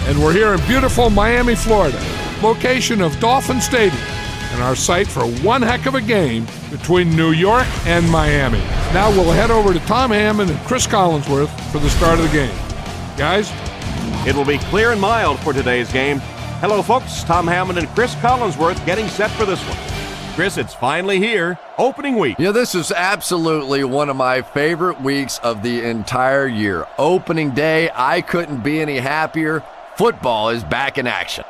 and we're here in beautiful Miami, Florida, location of Dolphin Stadium, and our site for one heck of a game between New York and Miami. Now we'll head over to Tom Hammond and Chris Collinsworth for the start of the game. Guys? It will be clear and mild for today's game. Hello, folks. Tom Hammond and Chris Collinsworth getting set for this one. Chris, it's finally here, opening week. Yeah, this is absolutely one of my favorite weeks of the entire year. Opening day, I couldn't be any happier. Football is back in action.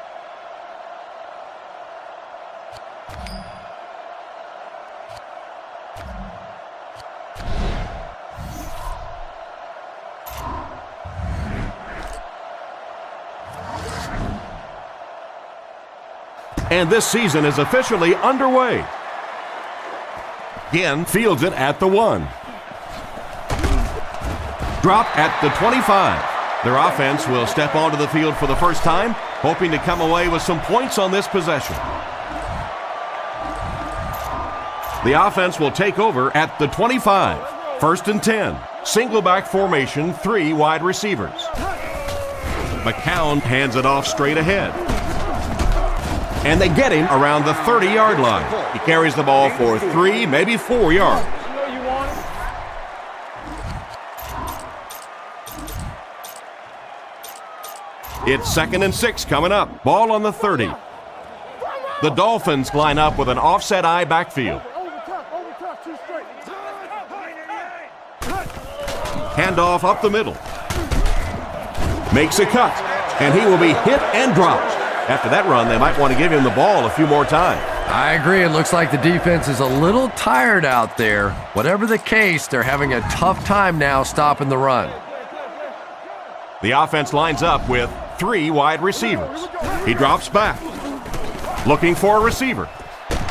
And this season is officially underway. Again, fields it at the 1. Drop at the 25. Their offense will step onto the field for the first time, hoping to come away with some points on this possession. The offense will take over at the 25. 1st and 10. Single back formation, 3 wide receivers. McCown hands it off straight ahead. And they get him around the 30-yard line. He carries the ball for 3, maybe 4 yards. It's 2nd and 6 coming up. Ball on the 30. The Dolphins line up with an offset eye backfield. Handoff up the middle. Makes a cut, and he will be hit and dropped. After that run, they might want to give him the ball a few more times. I agree. It looks like the defense is a little tired out there. Whatever the case, they're having a tough time now stopping the run. The offense lines up with 3 wide receivers. He drops back. Looking for a receiver.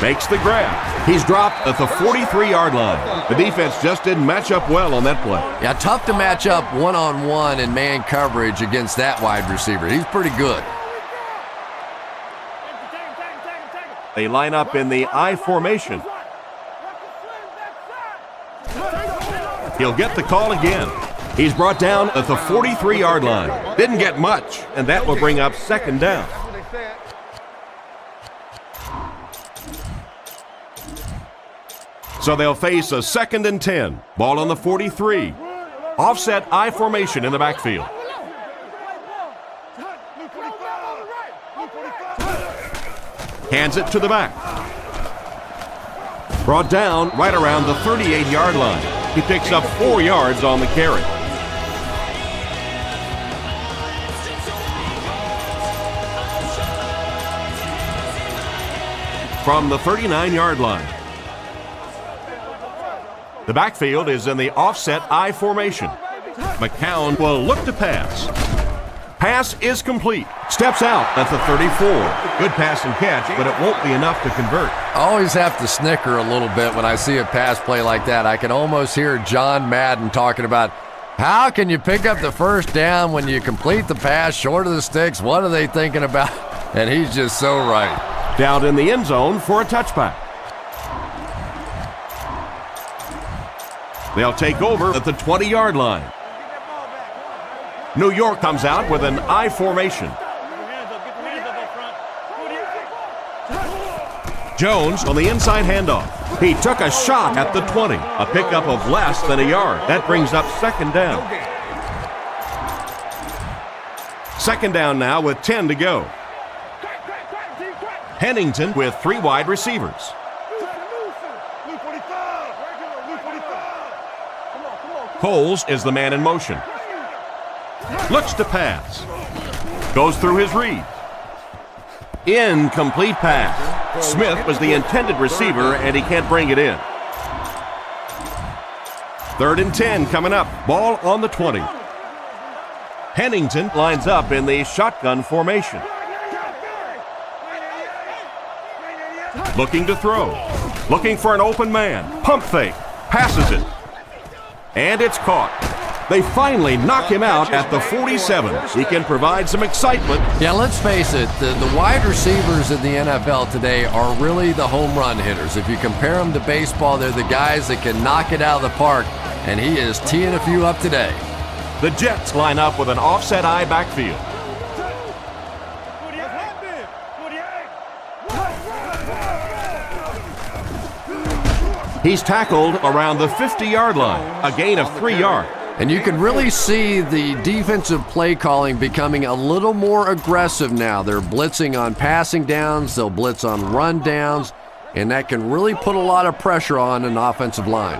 Makes the grab. He's dropped at the 43-yard line. The defense just didn't match up well on that play. Yeah, tough to match up one-on-one in man coverage against that wide receiver. He's pretty good. They line up in the I formation. He'll get the call again. He's brought down at the 43-yard line. Didn't get much, and that will bring up 2nd down. So they'll face a 2nd and 10. Ball on the 43. Offset I formation in the backfield. Hands it to the back. Brought down right around the 38-yard line. He picks up 4 yards on the carry. From the 39-yard line. The backfield is in the offset I formation. McCown will look to pass. Pass is complete. Steps out at the 34. Good pass and catch, but it won't be enough to convert. I always have to snicker a little bit when I see a pass play like that. I can almost hear John Madden talking about how can you pick up the first down when you complete the pass short of the sticks? What are they thinking about? And he's just so right. Down in the end zone for a touchback. They'll take over at the 20-yard line. New York comes out with an I formation. Jones on the inside handoff. He took a shot at the 20. A pickup of less than a yard. That brings up 2nd down. 2nd down now with 10 to go. Hennington with 3 wide receivers. Coles is the man in motion. Looks to pass. Goes through his read. Incomplete pass. Smith was the intended receiver, and he can't bring it in. 3rd and 10 coming up. Ball on the 20. Hennington lines up in the shotgun formation. Looking to throw. Looking for an open man. Pump fake. Passes it. And it's caught. They finally knock him out at the 47. He can provide some excitement. Yeah, let's face it, the wide receivers in the NFL today are really the home run hitters. If you compare them to baseball, they're the guys that can knock it out of the park, and he is teeing a few up today. The Jets line up with an offset I backfield. He's tackled around the 50-yard line, a gain of 3 yards. And you can really see the defensive play calling becoming a little more aggressive now. They're blitzing on passing downs, they'll blitz on run downs, and that can really put a lot of pressure on an offensive line.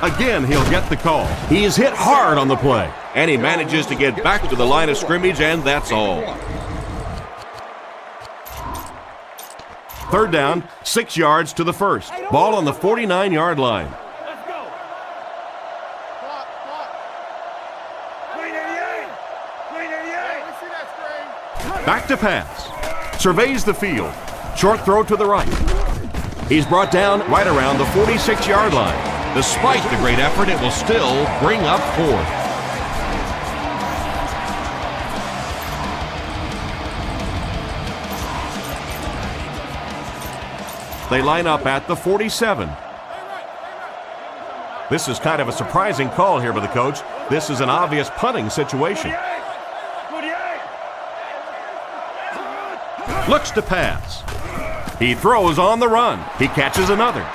Again, he'll get the call. He's hit hard on the play, and he manages to get back to the line of scrimmage, and that's all. 3rd down, 6 yards to the first. Ball on the 49-yard line. Back to pass. Surveys the field. Short throw to the right. He's brought down right around the 46-yard line. Despite the great effort, it will still bring up 4th. They line up at the 47. This is kind of a surprising call here by the coach. This is an obvious punting situation. Looks to pass. He throws on the run. He catches another.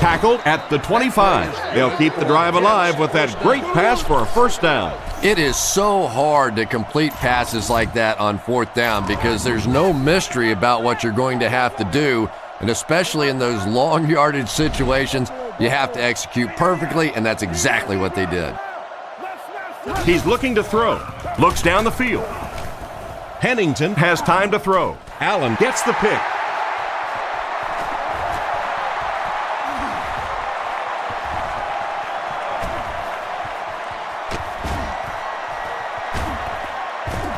Tackled at the 25. They'll keep the drive alive with that great pass for a 1st down. It is so hard to complete passes like that on 4th down because there's no mystery about what you're going to have to do. And especially in those long yardage situations, you have to execute perfectly, and that's exactly what they did. He's looking to throw. Looks down the field. Hennington has time to throw. Allen gets the pick.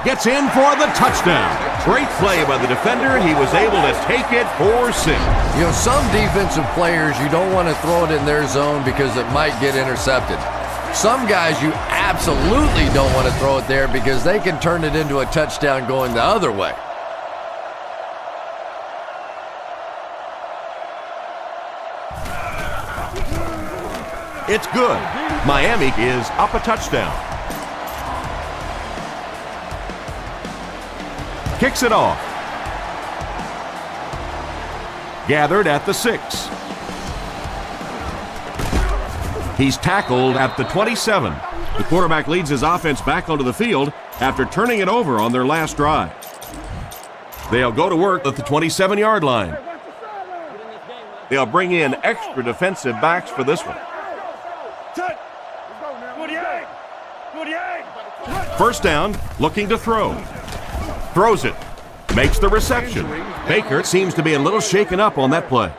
Gets in for the touchdown. Great play by the defender. He was able to take it for 6. You know, some defensive players, you don't want to throw it in their zone because it might get intercepted. Some guys, you absolutely don't want to throw it there because they can turn it into a touchdown going the other way. It's good. Miami is up a touchdown. Kicks it off. Gathered at the 6. He's tackled at the 27. The quarterback leads his offense back onto the field after turning it over on their last drive. They'll go to work at the 27-yard line. They'll bring in extra defensive backs for this one. 1st down, looking to throw. Throws it. Makes the reception. Baker seems to be a little shaken up on that play.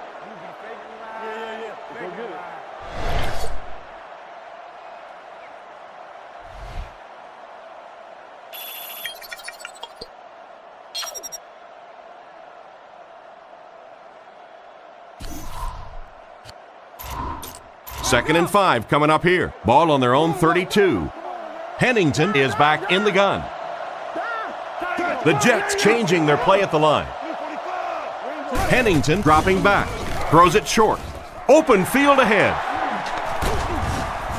Second and 5 coming up here. Ball on their own 32. Hennington is back in the gun. The Jets changing their play at the line. Hennington dropping back. Throws it short. Open field ahead.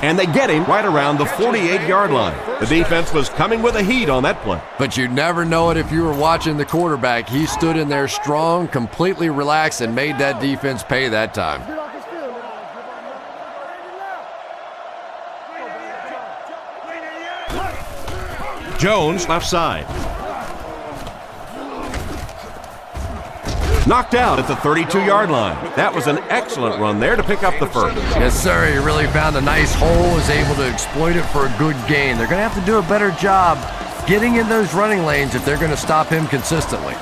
And they get him right around the 48-yard line. The defense was coming with a heat on that play. But you'd never know it if you were watching the quarterback. He stood in there strong, completely relaxed, and made that defense pay that time. Jones left side. Knocked out at the 32-yard line. That was an excellent run there to pick up the first. Yes, sir. He really found a nice hole, was able to exploit it for a good gain. They're going to have to do a better job getting in those running lanes if they're going to stop him consistently.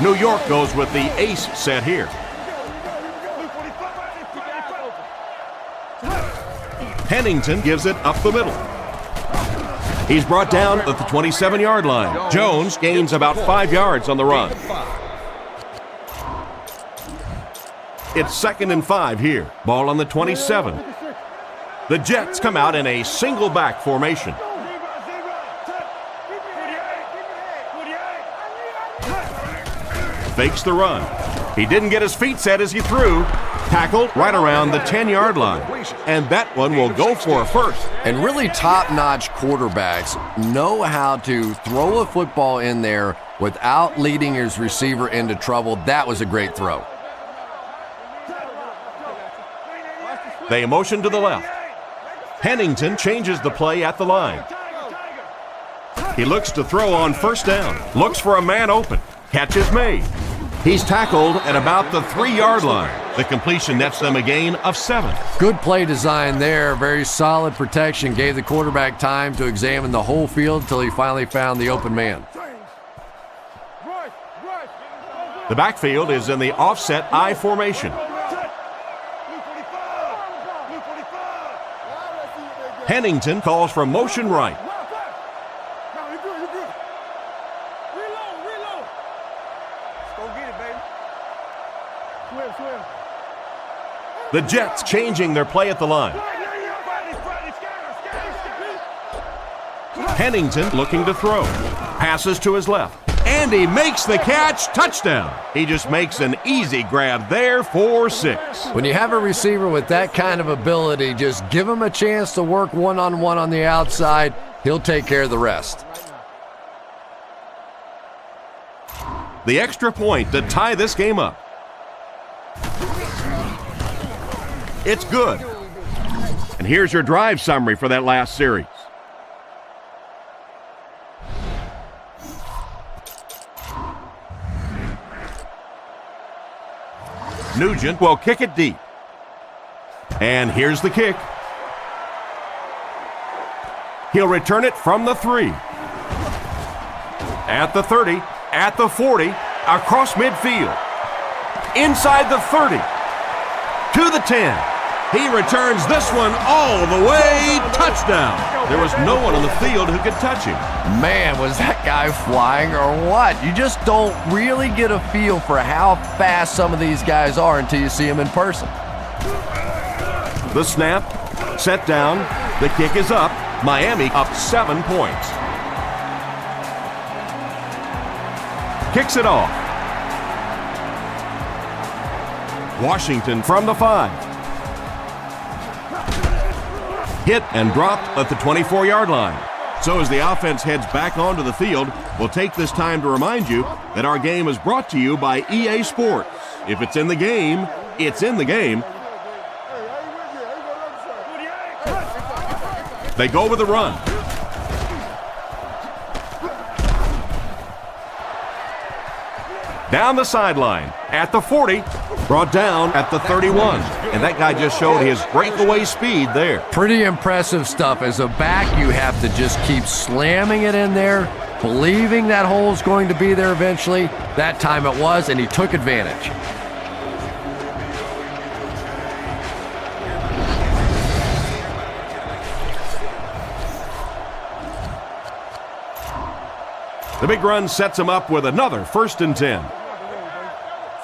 New York goes with the ace set here. Hennington gives it up the middle. He's brought down at the 27-yard line. Jones gains about 5 yards on the run. It's 2nd and 5 here. Ball on the 27. The Jets come out in a single back formation. Fakes the run. He didn't get his feet set as he threw. Tackled right around the 10-yard line. And that one will go for a first. And really top-notch quarterbacks know how to throw a football in there without leading his receiver into trouble. That was a great throw. They motion to the left. Pennington changes the play at the line. He looks to throw on first down. Looks for a man open. Catch is made. He's tackled at about the 3-yard line. The completion nets them a gain of 7. Good play design there. Very solid protection. Gave the quarterback time to examine the whole field until he finally found the open man. The backfield is in the offset I formation. Pennington calls for motion right. The Jets changing their play at the line. Pennington looking to throw. Passes to his left. And he makes the catch. Touchdown. He just makes an easy grab there for 6. When you have a receiver with that kind of ability, just give him a chance to work one-on-one on the outside. He'll take care of the rest. The extra point to tie this game up. It's good. And here's your drive summary for that last series. Nugent will kick it deep. And here's the kick. He'll return it from the 3. At the 30, at the 40, across midfield. Inside the 30. To the 10. He returns this one all the way. Touchdown. There was no one on the field who could touch him. Man, was that guy flying or what? You just don't really get a feel for how fast some of these guys are until you see them in person. The snap, set down, the kick is up. Miami up 7 points. Kicks it off. Washington from the 5. Hit and dropped at the 24-yard line. So as the offense heads back onto the field, we'll take this time to remind you that our game is brought to you by EA Sports. If it's in the game, it's in the game. They go with a run. Down the sideline at the 40, brought down at the 31. And that guy just showed his breakaway speed there. Pretty impressive stuff. As a back, you have to just keep slamming it in there, believing that hole's going to be there eventually. That time it was, and he took advantage. The big run sets him up with another 1st and 10.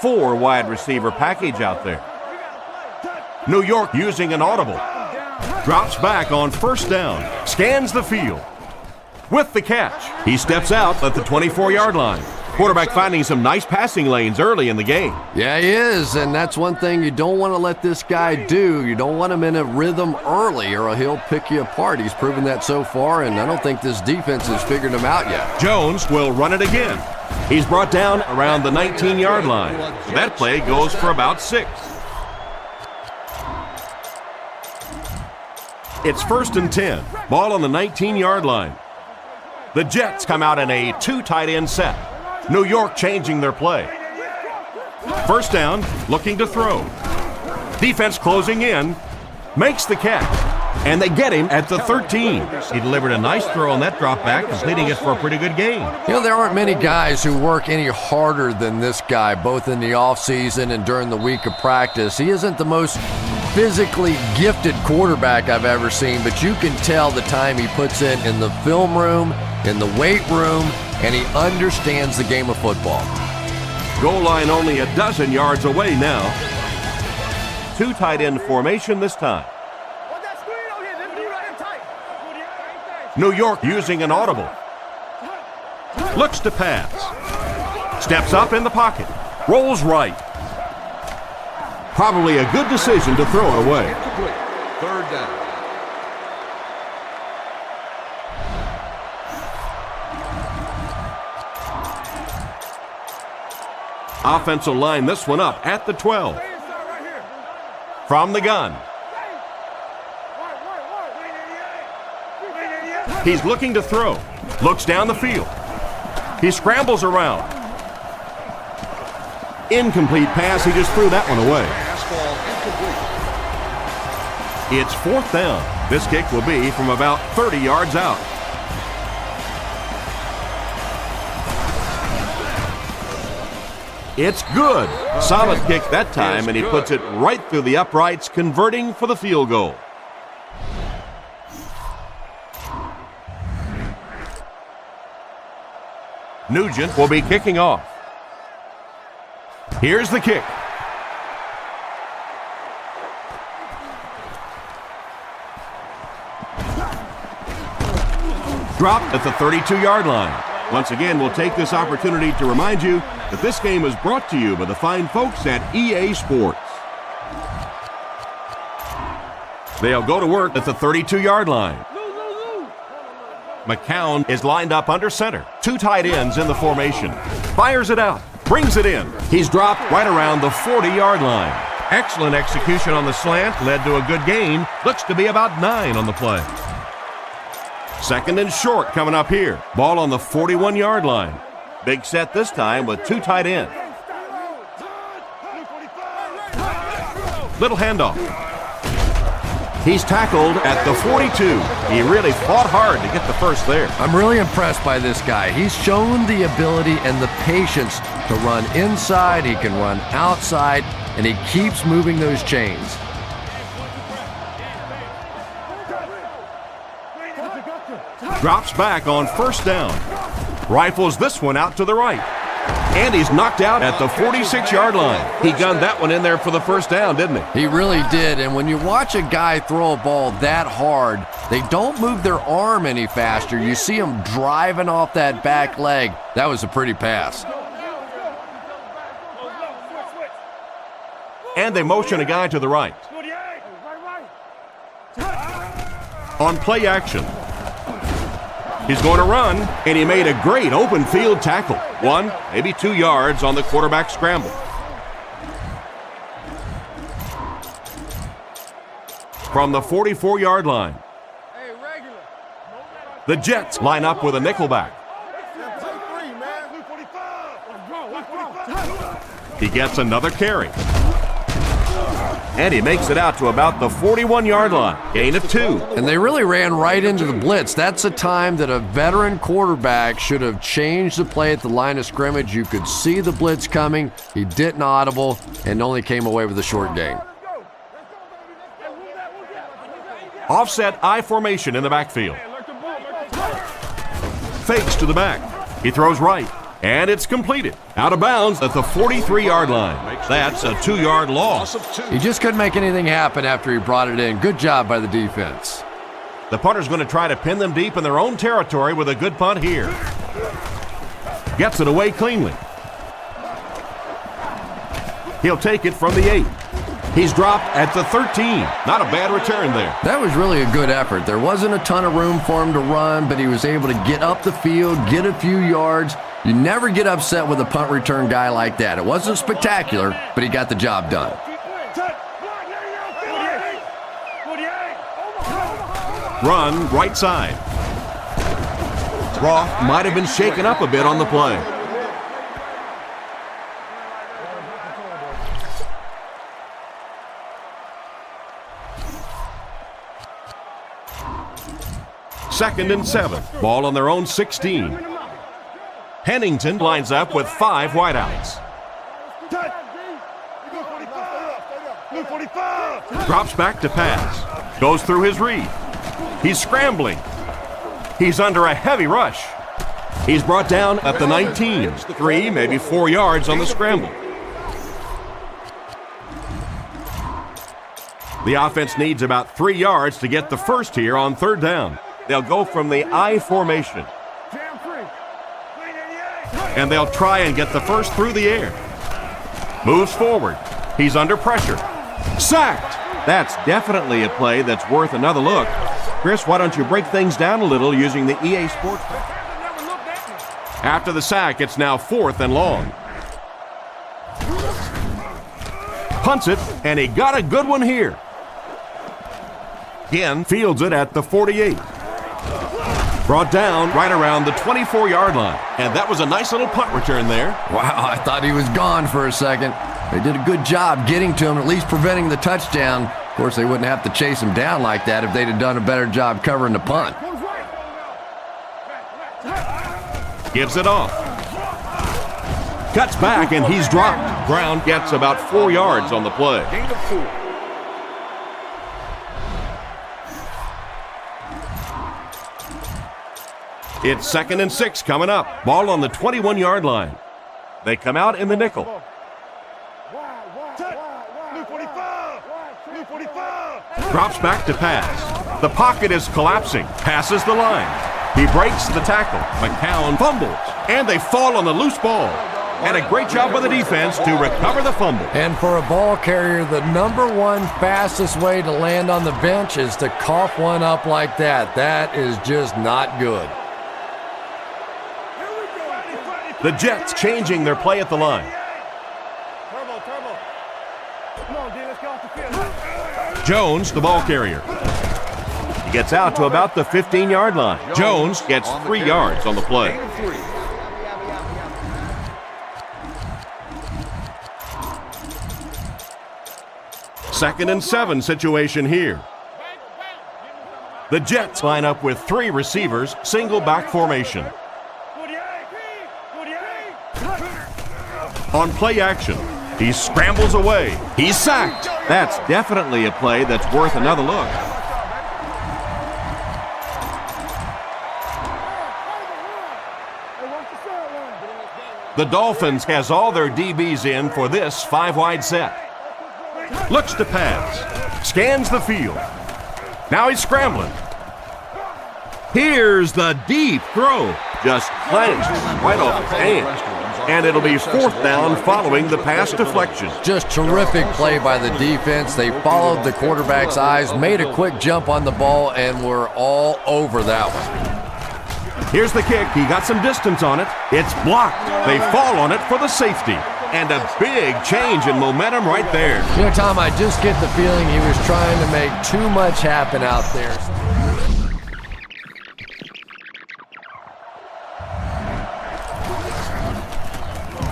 4 wide receiver package out there. New York using an audible. Drops back on first down. Scans the field. With the catch. He steps out at the 24-yard line. Quarterback finding some nice passing lanes early in the game. Yeah, he is, and that's one thing you don't want to let this guy do. You don't want him in a rhythm early or he'll pick you apart. He's proven that so far, and I don't think this defense has figured him out yet. Jones will run it again. He's brought down around the 19-yard line. That play goes for about 6. It's 1st and 10. Ball on the 19-yard line. The Jets come out in a 2 tight end set. New York changing their play. First down, looking to throw. Defense closing in. Makes the catch. And they get him at the 13. He delivered a nice throw on that drop back, completing it for a pretty good gain. You know, there aren't many guys who work any harder than this guy, both in the offseason and during the week of practice. He isn't the most physically gifted quarterback I've ever seen, but you can tell the time he puts in the film room, in the weight room, and he understands the game of football. Goal line only a dozen yards away now. 2 tight end formation this time. New York using an audible. Looks to pass. Steps up in the pocket. Rolls right. Probably a good decision to throw it away. Incomplete. Third down. Offense will line this one up at the 12. From the gun. He's looking to throw. Looks down the field. He scrambles around. Incomplete pass. He just threw that one away. It's fourth down. This kick will be from about 30 yards out. It's good. Solid kick that time, and he puts it right through the uprights, converting for the field goal. Nugent will be kicking off. Here's the kick. Dropped at the 32-yard line. Once again, we'll take this opportunity to remind you that this game is brought to you by the fine folks at EA Sports. They'll go to work at the 32-yard line. McCown is lined up under center. Two tight ends in the formation. Fires it out. Brings it in. He's dropped right around the 40-yard line. Excellent execution on the slant. Led to a good gain. Looks to be about 9 on the play. Second and short coming up here. Ball on the 41-yard line. Big set this time with two tight ends. Little handoff. He's tackled at the 42. He really fought hard to get the first there. I'm really impressed by this guy. He's shown the ability and the patience to run inside. He can run outside, and he keeps moving those chains. Drops back on first down. Rifles this one out to the right. And he's knocked out at the 46-yard line. He gunned that one in there for the first down, didn't he? He really did, and when you watch a guy throw a ball that hard, they don't move their arm any faster. You see him driving off that back leg. That was a pretty pass. And they motion a guy to the right. On play action. He's going to run, and he made a great open field tackle. 1, maybe 2 yards on the quarterback scramble. From the 44-yard line. The Jets line up with a nickelback. He gets another carry. And he makes it out to about the 41-yard line. Gain of 2. And they really ran right into the blitz. That's a time that a veteran quarterback should have changed the play at the line of scrimmage. You could see the blitz coming. He didn't audible and only came away with a short gain. Offset I formation in the backfield. Fakes to the back. He throws right. And it's completed. Out of bounds at the 43-yard line. That's a 2-yard loss. He just couldn't make anything happen after he brought it in. Good job by the defense. The punter's going to try to pin them deep in their own territory with a good punt here. Gets it away cleanly. He'll take it from the 8. He's dropped at the 13. Not a bad return there. That was really a good effort. There wasn't a ton of room for him to run, but he was able to get up the field, get a few yards. You never get upset with a punt return guy like that. It wasn't spectacular, but he got the job done. Run right side. Roth might have been shaken up a bit on the play. Second and 7. Ball on their own 16. Hennington lines up with 5 wideouts. Drops back to pass. Goes through his read. He's scrambling. He's under a heavy rush. He's brought down at the 19. 3, maybe 4 yards on the scramble. The offense needs about 3 yards to get the first here on third down. They'll go from the I formation. And they'll try and get the first through the air. Moves forward. He's under pressure. Sacked. That's definitely a play that's worth another look. Chris, why don't you break things down a little using the EA Sports? After the sack, it's now 4th and long. Punts it, and he got a good one here. Again, fields it at the 48. Brought down right around the 24-yard line. And that was a nice little punt return there. Wow, I thought he was gone for a second. They did a good job getting to him, at least preventing the touchdown. Of course, they wouldn't have to chase him down like that if they'd have done a better job covering the punt. Gives it off. Cuts back, and he's dropped. Brown gets about 4 yards on the play. It's 2nd and 6 coming up. Ball on the 21-yard line. They come out in the nickel. Drops back to pass. The pocket is collapsing. Passes the line. He breaks the tackle. McCown fumbles. And they fall on the loose ball. And a great job by the defense to recover the fumble. And for a ball carrier, the #1 fastest way to land on the bench is to cough one up like that. That is just not good. The Jets changing their play at the line. Jones, the ball carrier. He gets out to about the 15-yard line. Jones gets 3 yards on the play. Second and 7 situation here. The Jets line up with 3 receivers, single back formation. On play action, he scrambles away. He's sacked. That's definitely a play that's worth another look. The Dolphins has all their DBs in for this 5-wide set. Looks to pass. Scans the field. Now he's scrambling. Here's the deep throw. Just plunged right off his hand. And it'll be 4th down following the pass deflection. Just terrific play by the defense. They followed the quarterback's eyes, made a quick jump on the ball, and were all over that one. Here's the kick. He got some distance on it. It's blocked. They fall on it for the safety. And a big change in momentum right there. You know, Tom, I just get the feeling he was trying to make too much happen out there.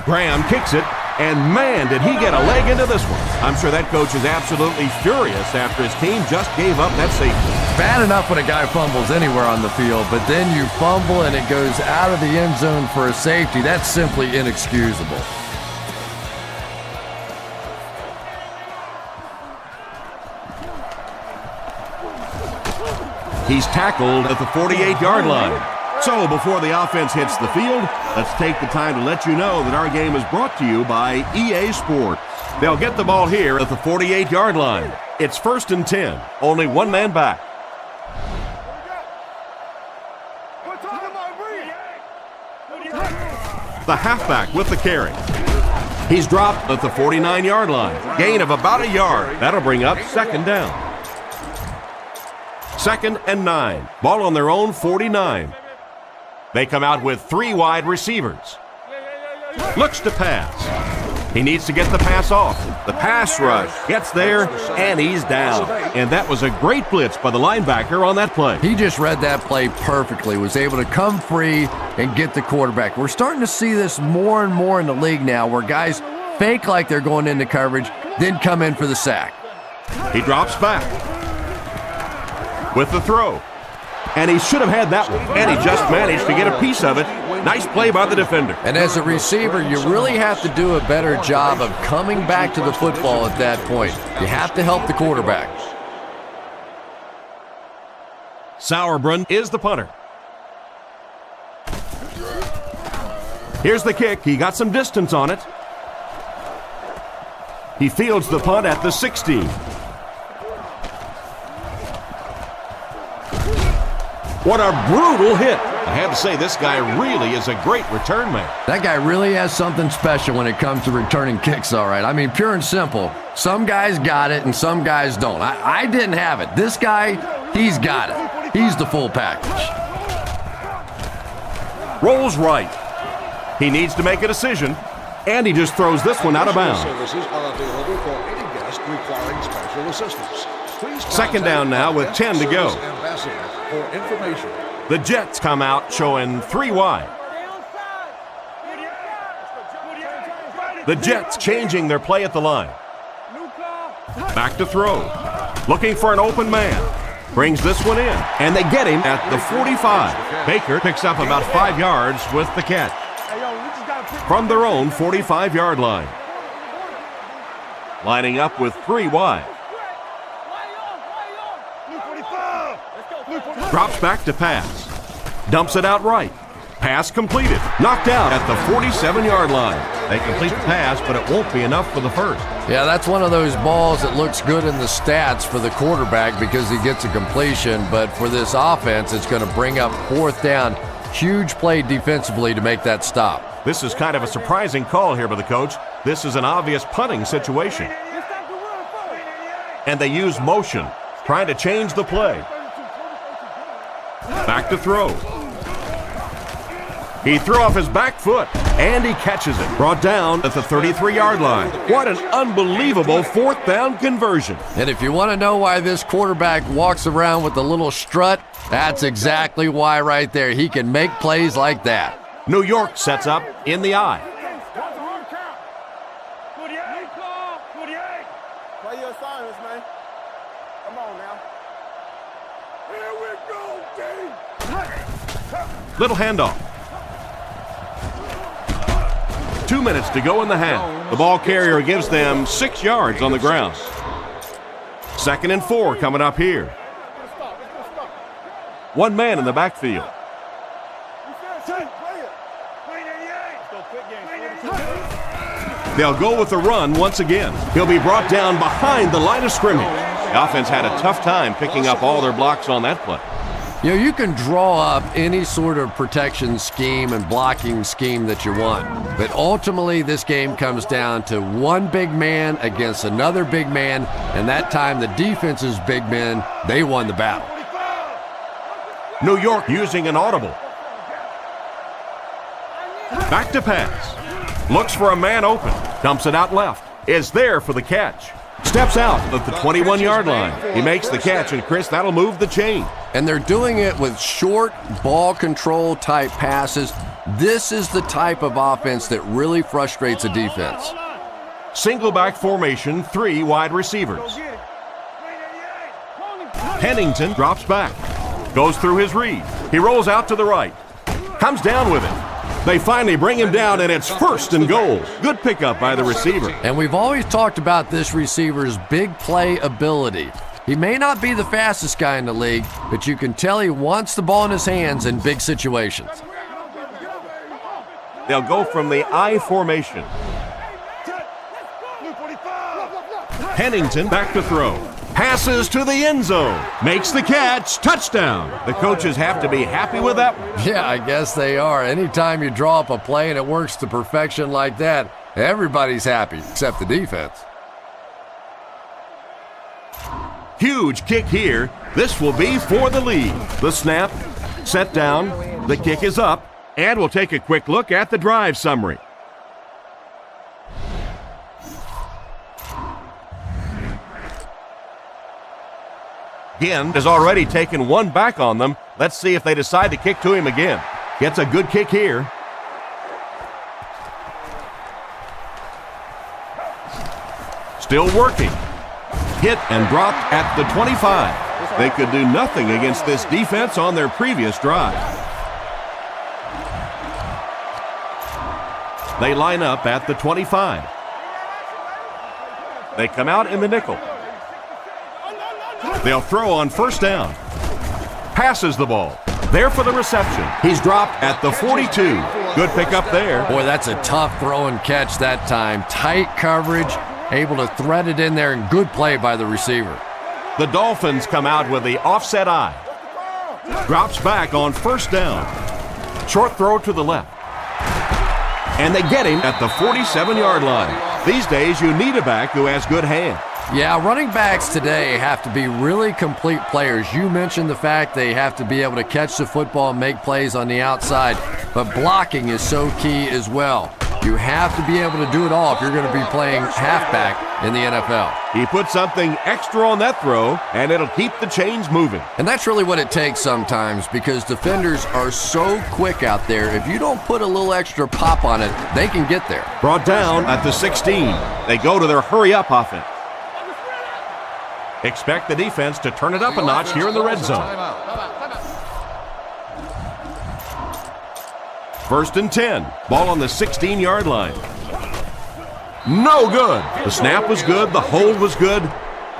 Graham kicks it, and man, did he get a leg into this one. I'm sure that coach is absolutely furious after his team just gave up that safety. Bad enough when a guy fumbles anywhere on the field, but then you fumble and it goes out of the end zone for a safety. That's simply inexcusable. He's tackled at the 48-yard line. So before the offense hits the field, let's take the time to let you know that our game is brought to you by EA Sports. They'll get the ball here at the 48-yard line. It's 1st and 10, only one man back. The halfback with the carry. He's dropped at the 49-yard line. Gain of about a yard. That'll bring up 2nd down. 2nd and 9. Ball on their own 49. They come out with 3 wide receivers. Looks to pass. He needs to get the pass off. The pass rush gets there, and he's down. And that was a great blitz by the linebacker on that play. He just read that play perfectly, was able to come free and get the quarterback. We're starting to see this more and more in the league now, where guys fake like they're going into coverage, then come in for the sack. He drops back with the throw. And he should have had that one. And he just managed to get a piece of it. Nice play by the defender. And as a receiver, you really have to do a better job of coming back to the football at that point. You have to help the quarterback. Sauerbrunn is the punter. Here's the kick. He got some distance on it. He fields the punt at the 16. What a brutal hit. I have to say, this guy really is a great return man. That guy really has something special when it comes to returning kicks, all right. I mean, pure and simple. Some guys got it and some guys don't. I didn't have it. This guy, he's got it. He's the full package. Rolls right. He needs to make a decision, and he just throws this one out of bounds. Services are available for any guest requiring special assistance. Please Second down now with 10 to go. Ambassador for information. The Jets come out showing 3 wide. The Jets changing their play at the line. Back to throw. Looking for an open man. Brings this one in, and they get him at the 45. Baker picks up about 5 yards with the catch. From their own 45-yard line. Lining up with 3 wide. Drops back to pass. Dumps it out right. Pass completed. Knocked out at the 47-yard line. They complete the pass, but it won't be enough for the first. Yeah, that's one of those balls that looks good in the stats for the quarterback because he gets a completion, but for this offense, it's going to bring up 4th down. Huge play defensively to make that stop. This is kind of a surprising call here by the coach. This is an obvious punting situation. And they use motion, trying to change the play. Back to throw. He threw off his back foot, and he catches it. Brought down at the 33-yard line. What an unbelievable 4th down conversion. And if you want to know why this quarterback walks around with a little strut, that's exactly why right there. He can make plays like that. New York sets up in the eye. Play your assignments, man. Come on now. Here we go, team. Little handoff. 2 minutes to go in the half. The ball carrier gives them 6 yards on the ground. 2nd and 4 coming up here. 1 man in the backfield. They'll go with the run once again. He'll be brought down behind the line of scrimmage. The offense had a tough time picking up all their blocks on that play. You know, you can draw up any sort of protection scheme and blocking scheme that you want, but ultimately this game comes down to one big man against another big man, and that time the defense's big men, they won the battle. New York using an audible. Back to pass. Looks for a man open. Dumps it out left. Is there for the catch. Steps out at the 21-yard line. He makes the catch, and Chris, that'll move the chain. And they're doing it with short ball control type passes. This is the type of offense that really frustrates a defense. Single back formation, 3 wide receivers. Pennington drops back. Goes through his read. He rolls out to the right. Comes down with it. They finally bring him down, and it's 1st and goal. Good pickup by the receiver. And we've always talked about this receiver's big play ability. He may not be the fastest guy in the league, but you can tell he wants the ball in his hands in big situations. They'll go from the I formation. Pennington back to throw. Passes to the end zone. Makes the catch. Touchdown. The coaches have to be happy with that one. Yeah, I guess they are. Anytime you draw up a play and it works to perfection like that, everybody's happy except the defense. Huge kick here. This will be for the lead. The snap, set down, the kick is up, and we'll take a quick look at the drive summary. Again, has already taken 1 back on them. Let's see if they decide to kick to him again. Gets a good kick here. Still working. Hit and dropped at the 25. They could do nothing against this defense on their previous drive. They line up at the 25. They come out in the nickel. They'll throw on 1st down. Passes the ball. There for the reception. He's dropped at the 42. Good pickup there. Boy, that's a tough throw and catch that time. Tight coverage, able to thread it in there, and good play by the receiver. The Dolphins come out with the offset eye. Drops back on 1st down. Short throw to the left. And they get him at the 47-yard line. These days, you need a back who has good hands. Yeah, running backs today have to be really complete players. You mentioned the fact they have to be able to catch the football and make plays on the outside, but blocking is so key as well. You have to be able to do it all if you're going to be playing halfback in the NFL. He put something extra on that throw, and it'll keep the chains moving. And that's really what it takes sometimes, because defenders are so quick out there. If you don't put a little extra pop on it, they can get there. Brought down at the 16. They go to their hurry-up offense. Expect the defense to turn it up a notch here in the red zone. First and 10. Ball on the 16-yard line. No good. The snap was good. The hold was good.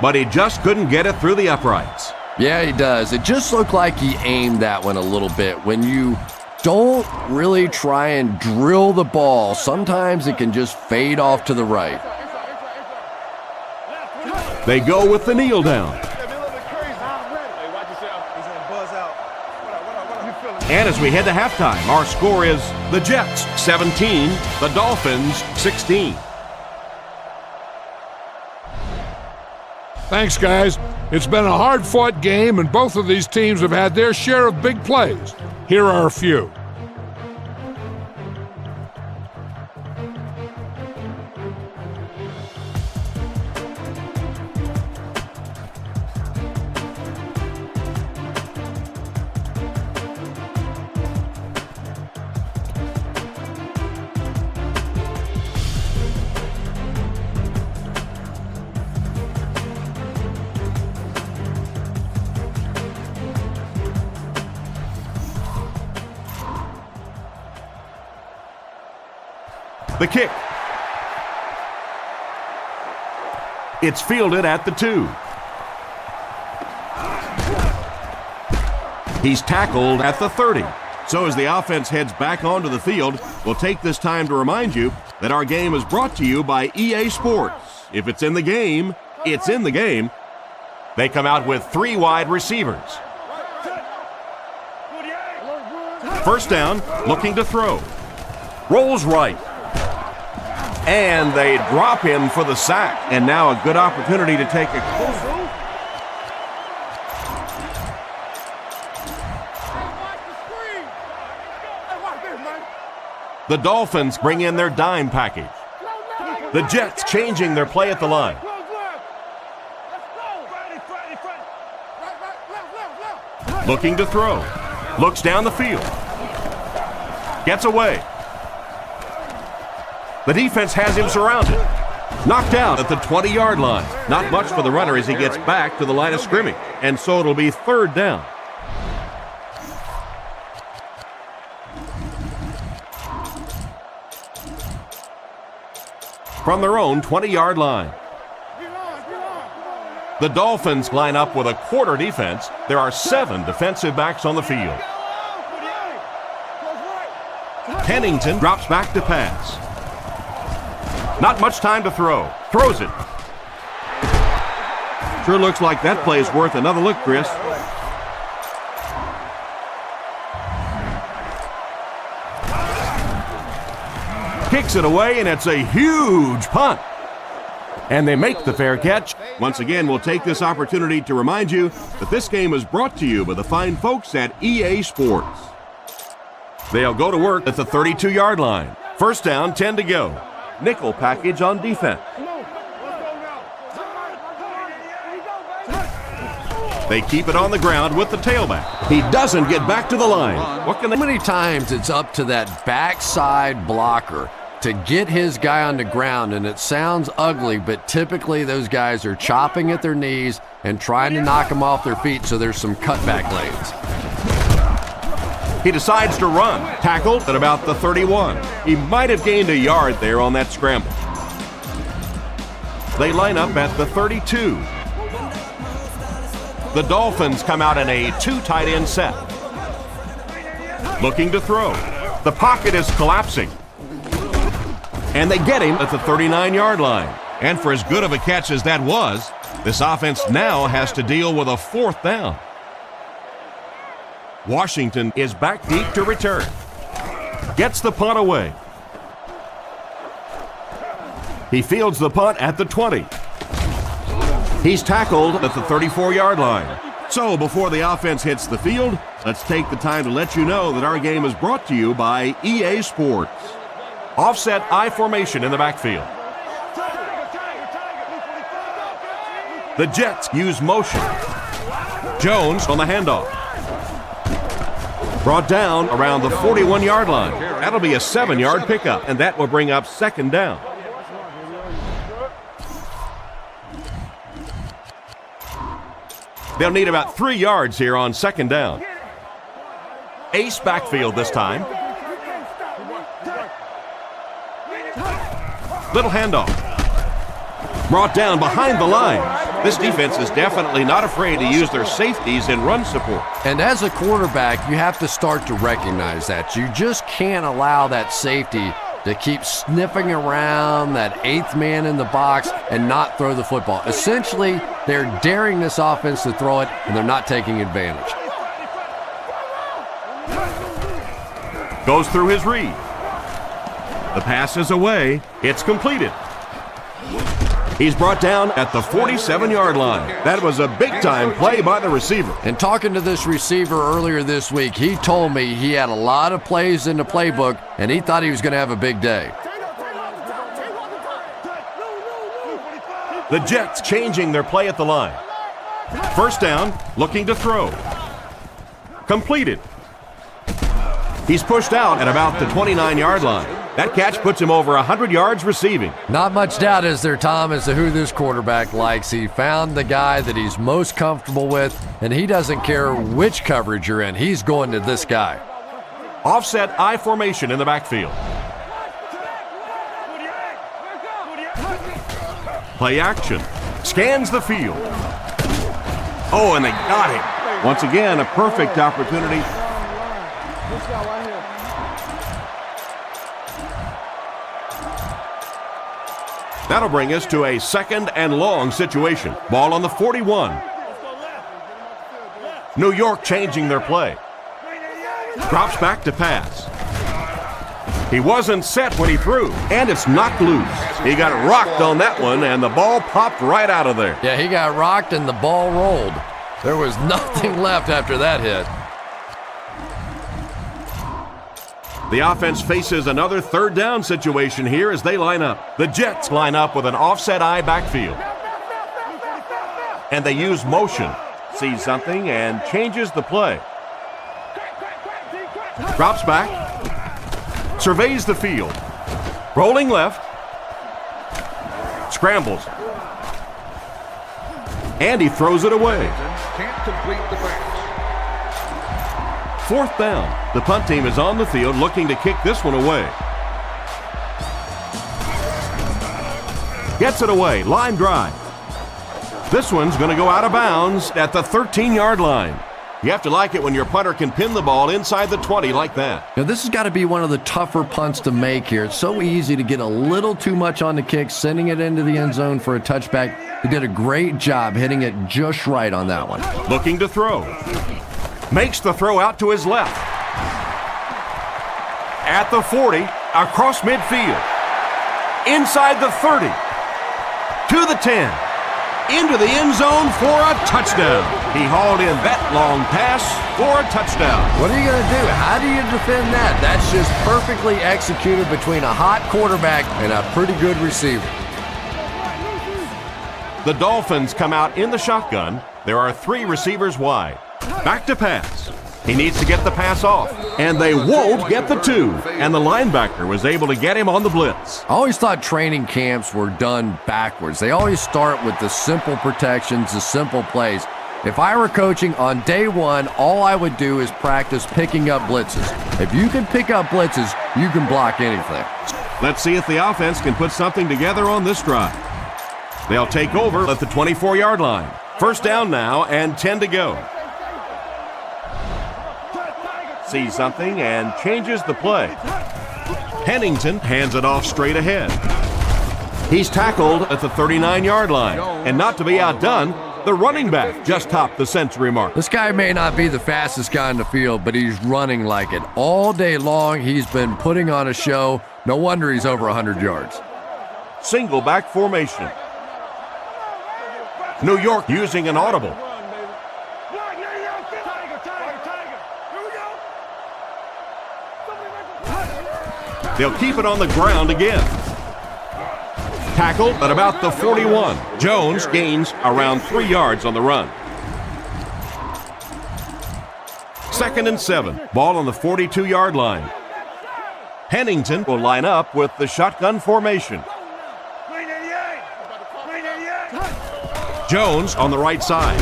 But he just couldn't get it through the uprights. Yeah, he does. It just looked like he aimed that one a little bit. When you don't really try and drill the ball, sometimes it can just fade off to the right. They go with the kneel down. And as we head to halftime, our score is the Jets 17, the Dolphins 16. Thanks, guys. It's been a hard-fought game, and both of these teams have had their share of big plays. Here are a few. The kick. It's fielded at the 2. He's tackled at the 30. So as the offense heads back onto the field, we'll take this time to remind you that our game is brought to you by EA Sports. If it's in the game, it's in the game. They come out with 3 wide receivers. First down, looking to throw. Rolls right. And they drop him for the sack. And now a good opportunity to take a closer. The Dolphins bring in their dime package. The Jets changing their play at the line. Looking to throw. Looks down the field. Gets away. The defense has him surrounded. Knocked out at the 20-yard line. Not much for the runner as he gets back to the line of scrimmage. And so it'll be third down. From their own 20-yard line. The Dolphins line up with a quarter defense. There are 7 defensive backs on the field. Pennington drops back to pass. Not much time to throw. Throws it. Sure looks like that play's worth another look, Chris. Kicks it away, and it's a huge punt. And they make the fair catch. Once again, we'll take this opportunity to remind you that this game is brought to you by the fine folks at EA Sports. They'll go to work at the 32-yard line. First down, 10 to go. Nickel package on defense. They keep it on the ground with the tailback. He doesn't get back to the line. How many times it's up to that backside blocker to get his guy on the ground, and it sounds ugly, but typically those guys are chopping at their knees and trying to knock them off their feet, so there's some cutback lanes. He decides to run, tackled at about the 31. He might have gained a yard there on that scramble. They line up at the 32. The Dolphins come out in a 2 tight end set. Looking to throw. The pocket is collapsing. And they get him at the 39-yard line. And for as good of a catch as that was, this offense now has to deal with a 4th down. Washington is back deep to return. Gets the punt away. He fields the punt at the 20. He's tackled at the 34-yard line. So before the offense hits the field, let's take the time to let you know that our game is brought to you by EA Sports. Offset I formation in the backfield. The Jets use motion. Jones on the handoff. Brought down around the 41-yard line. That'll be a 7-yard pickup, and that will bring up second down. They'll need about 3 yards here on second down. Ace backfield this time. Little handoff. Brought down behind the line. This defense is definitely not afraid to use their safeties in run support. And as a quarterback, you have to start to recognize that. You just can't allow that safety to keep sniffing around that 8th man in the box and not throw the football. Essentially, they're daring this offense to throw it, and they're not taking advantage. Goes through his read. The pass is away. It's completed. He's brought down at the 47-yard line. That was a big-time play by the receiver. And talking to this receiver earlier this week, he told me he had a lot of plays in the playbook, and he thought he was going to have a big day. The Jets changing their play at the line. First down, looking to throw. Completed. He's pushed out at about the 29-yard line. That catch puts him over 100 yards receiving. Not much doubt, is there, Tom, as to who this quarterback likes. He found the guy that he's most comfortable with, and he doesn't care which coverage you're in. He's going to this guy. Offset I formation in the backfield. Play action. Scans the field. Oh, and they got him. Once again, a perfect opportunity. That'll bring us to a second and long situation. Ball on the 41. New York changing their play. Drops back to pass. He wasn't set when he threw, and it's knocked loose. He got rocked on that one, and the ball popped right out of there. Yeah, he got rocked and the ball rolled. There was nothing left after that hit. The offense faces another third down situation here as they line up. The Jets line up with an offset I backfield. And they use motion. Sees something and changes the play. Drops back. Surveys the field. Rolling left. Scrambles. And he throws it away. Can't complete the pass. Fourth down. The punt team is on the field looking to kick this one away. Gets it away. Line drive. This one's going to go out of bounds at the 13-yard line. You have to like it when your punter can pin the ball inside the 20 like that. Now, this has got to be one of the tougher punts to make here. It's so easy to get a little too much on the kick, sending it into the end zone for a touchback. He did a great job hitting it just right on that one. Looking to throw. Makes the throw out to his left. At the 40, across midfield. Inside the 30. To the 10. Into the end zone for a touchdown. He hauled in that long pass for a touchdown. What are you going to do? How do you defend that? That's just perfectly executed between a hot quarterback and a pretty good receiver. The Dolphins come out in the shotgun. There are 3 receivers wide. Back to pass. He needs to get the pass off, and they won't get the 2. And the linebacker was able to get him on the blitz. I always thought training camps were done backwards. They always start with the simple protections, the simple plays. If I were coaching on day 1, all I would do is practice picking up blitzes. If you can pick up blitzes, you can block anything. Let's see if the offense can put something together on this drive. They'll take over at the 24-yard line. First down now and 10 to go. Sees something and changes the play. Pennington hands it off straight ahead. He's tackled at the 39-yard line. And not to be outdone, The running back just topped the century mark. This guy may not be the fastest guy in the field, but he's running like it. All day long, he's been putting on a show. No wonder he's over 100 yards. Single back formation. New York using an audible. They'll keep it on the ground again. Tackled at about the 41. Jones gains around 3 yards on the run. 2nd and 7. Ball on the 42-yard line. Pennington will line up with the shotgun formation. Jones on the right side.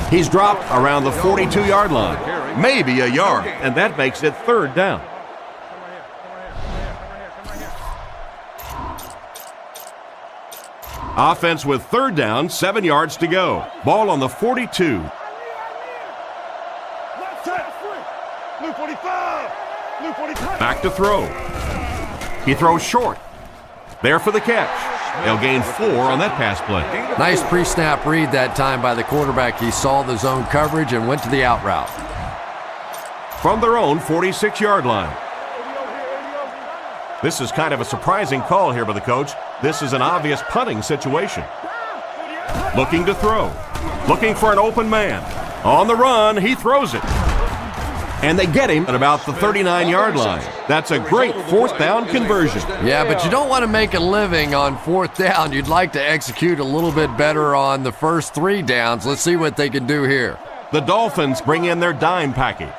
He's dropped around the 42-yard line. Maybe a yard, and that makes it 3rd down. Offense with 3rd down, 7 yards to go. Ball on the 42. Back to throw. He throws short. There for the catch. They'll gain 4 on that pass play. Nice pre-snap read that time by the quarterback. He saw the zone coverage and went to the out route. From their own 46-yard line. This is kind of a surprising call here by the coach. This is an obvious punting situation. Looking to throw. Looking for an open man. On the run, he throws it. And they get him at about the 39-yard line. That's a great 4th down conversion. Yeah, but you don't want to make a living on 4th down. You'd like to execute a little bit better on the first 3 downs. Let's see what they can do here. The Dolphins bring in their dime package.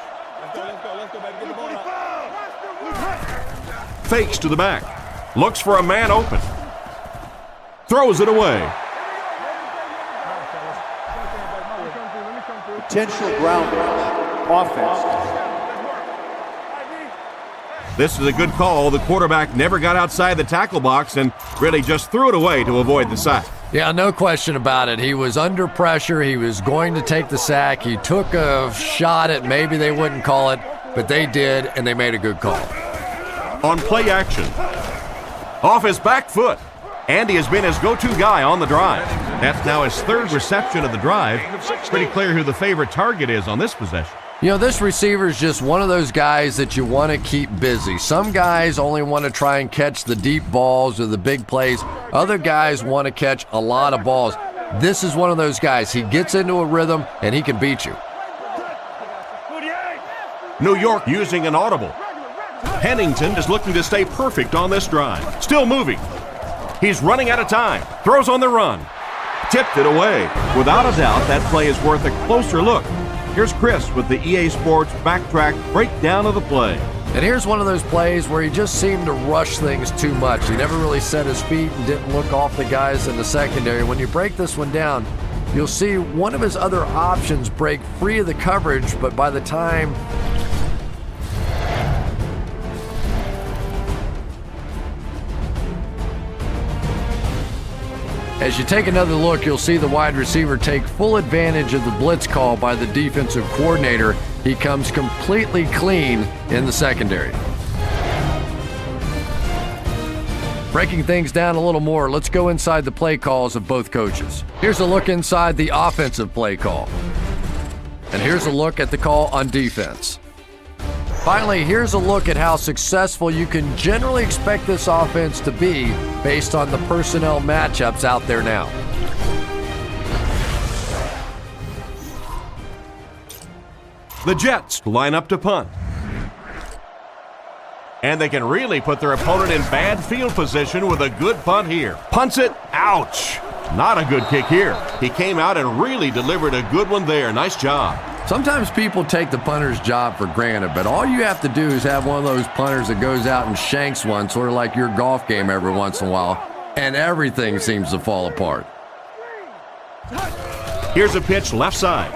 Fakes to the back. Looks for a man open. Throws it away. Potential ground offense. This is a good call. The quarterback never got outside the tackle box and really just threw it away to avoid the sack. Yeah, no question about it. He was under pressure. He was going to take the sack. He took a shot at maybe they wouldn't call it, but they did, and they made a good call. On play action. Off his back foot. Andy has been his go-to guy on the drive. That's now his 3rd reception of the drive. It's pretty clear who the favorite target is on this possession. You know, this receiver is just one of those guys that you want to keep busy. Some guys only want to try and catch the deep balls or the big plays. Other guys want to catch a lot of balls. This is one of those guys. He gets into a rhythm, and he can beat you. New York using an audible. Pennington is looking to stay perfect on this drive. Still moving. He's running out of time. Throws on the run. Tipped it away. Without a doubt, that play is worth a closer look. Here's Chris with the EA Sports Backtrack breakdown of the play. And here's one of those plays where he just seemed to rush things too much. He never really set his feet and didn't look off the guys in the secondary. When you break this one down, you'll see one of his other options break free of the coverage, but by the time as you take another look, you'll see the wide receiver take full advantage of the blitz call by the defensive coordinator. He comes completely clean in the secondary. Breaking things down a little more, let's go inside the play calls of both coaches. Here's a look inside the offensive play call. And here's a look at the call on defense. Finally, here's a look at how successful you can generally expect this offense to be based on the personnel matchups out there now. The Jets line up to punt. And they can really put their opponent in bad field position with a good punt here. Punts it. Ouch. Not a good kick here. He came out and really delivered a good one there. Nice job. Sometimes people take the punter's job for granted, but all you have to do is have one of those punters that goes out and shanks one, sort of like your golf game every once in a while, and everything seems to fall apart. Here's a pitch left side.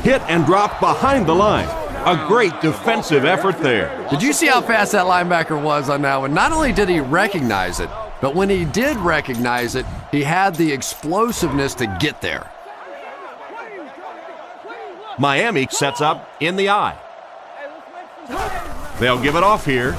Hit and drop behind the line. A great defensive effort there. Did you see how fast that linebacker was on that one? Not only did he recognize it, but when he did recognize it, he had the explosiveness to get there. Miami sets up in the eye. They'll give it off here.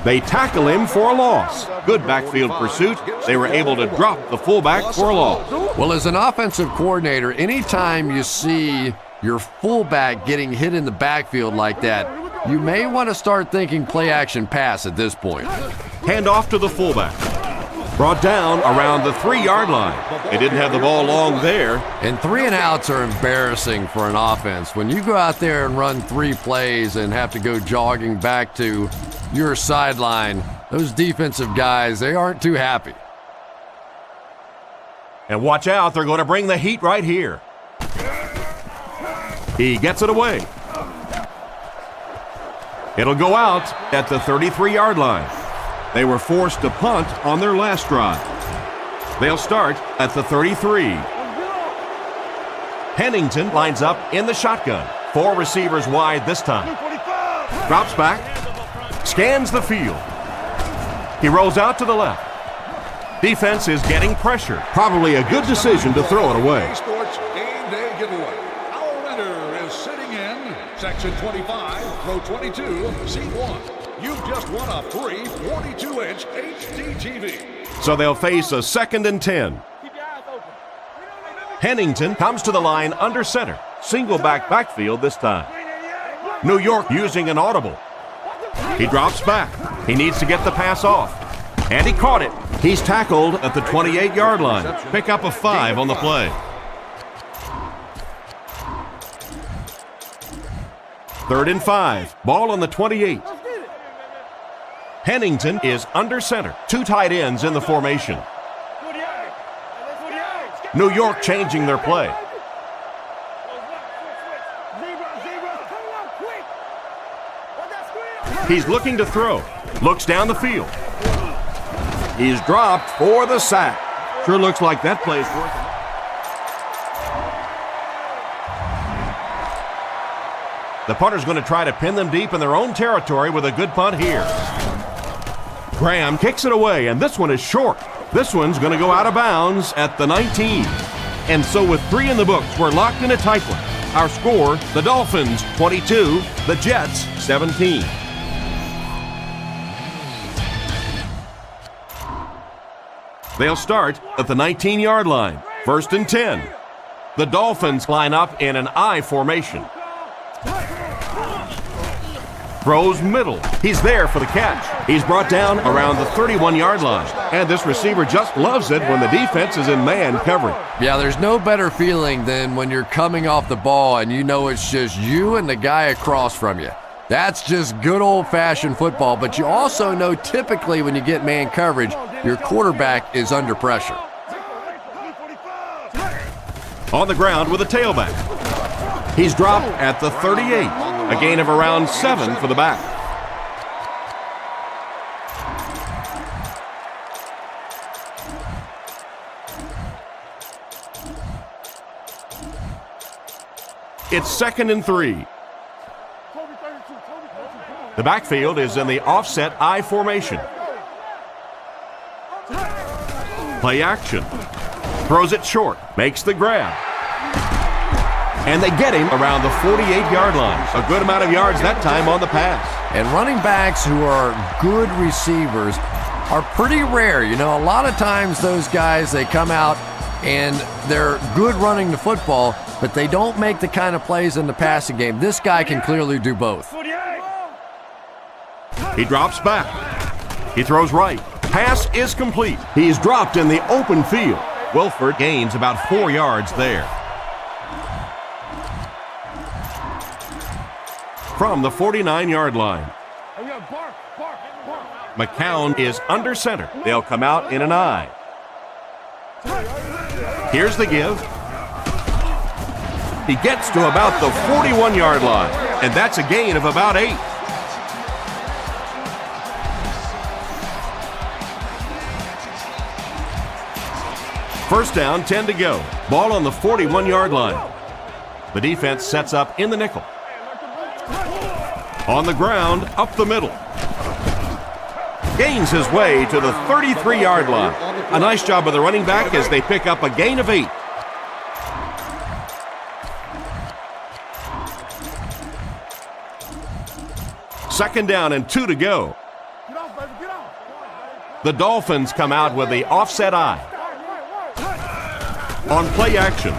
They tackle him for a loss. Good backfield pursuit. They were able to drop the fullback for a loss. Well, as an offensive coordinator, anytime you see your fullback getting hit in the backfield like that, you may want to start thinking play action pass at this point. Hand off to the fullback. Brought down around the 3-yard line. They didn't have the ball long there. And 3 and outs are embarrassing for an offense. When you go out there and run 3 plays and have to go jogging back to your sideline, those defensive guys, they aren't too happy. And watch out, they're going to bring the heat right here. He gets it away. It'll go out at the 33-yard line. They were forced to punt on their last drive. They'll start at the 33. Pennington lines up in the shotgun. 4 receivers wide this time. Drops back, scans the field. He rolls out to the left. Defense is getting pressure. Probably a good decision to throw it away. Sports game day giveaway. Our winner is sitting in section 25, row 22, seat 1. You've just won a free 42-inch HD TV. So they'll face a 2nd and 10. Pennington comes to the line under center. Single backfield this time. New York using an audible. He drops back. He needs to get the pass off. And he caught it. He's tackled at the 28-yard line. Pick up a 5 on the play. 3rd and 5. Ball on the 28. Pennington is under center. 2 tight ends in the formation. New York changing their play. He's looking to throw. Looks down the field. He's dropped for the sack. Sure looks like that play's working. The punter's going to try to pin them deep in their own territory with a good punt here. Graham kicks it away, and this one is short. This one's going to go out of bounds at the 19. And so with 3 in the books, we're locked in a tight one. Our score, the Dolphins 22, the Jets 17. They'll start at the 19-yard line. 1st and 10. The Dolphins line up in an I formation. Throws middle. He's there for the catch. He's brought down around the 31-yard line. And this receiver just loves it when the defense is in man coverage. Yeah, there's no better feeling than when you're coming off the ball and you know it's just you and the guy across from you. That's just good old-fashioned football, but you also know typically when you get man coverage, your quarterback is under pressure. On the ground with a tailback. He's dropped at the 38. A gain of around 7 for the back. It's 2nd and 3. The backfield is in the offset I formation. Play action. Throws it short. Makes the grab. And they get him around the 48-yard line. A good amount of yards that time on the pass. And running backs who are good receivers are pretty rare. You know, a lot of times those guys, they come out and they're good running the football, but they don't make the kind of plays in the passing game. This guy can clearly do both. He drops back. He throws right. Pass is complete. He's dropped in the open field. Wilford gains about 4 yards there. From the 49-yard line. McCown is under center. They'll come out in an I. Here's the give. He gets to about the 41-yard line, and that's a gain of about 8. First down, 10 to go. Ball on the 41-yard line. The defense sets up in the nickel. On the ground, up the middle. Gains his way to the 33-yard line. A nice job of the running back as they pick up a gain of 8. Second down and 2 to go. The Dolphins come out with the offset eye. On play action,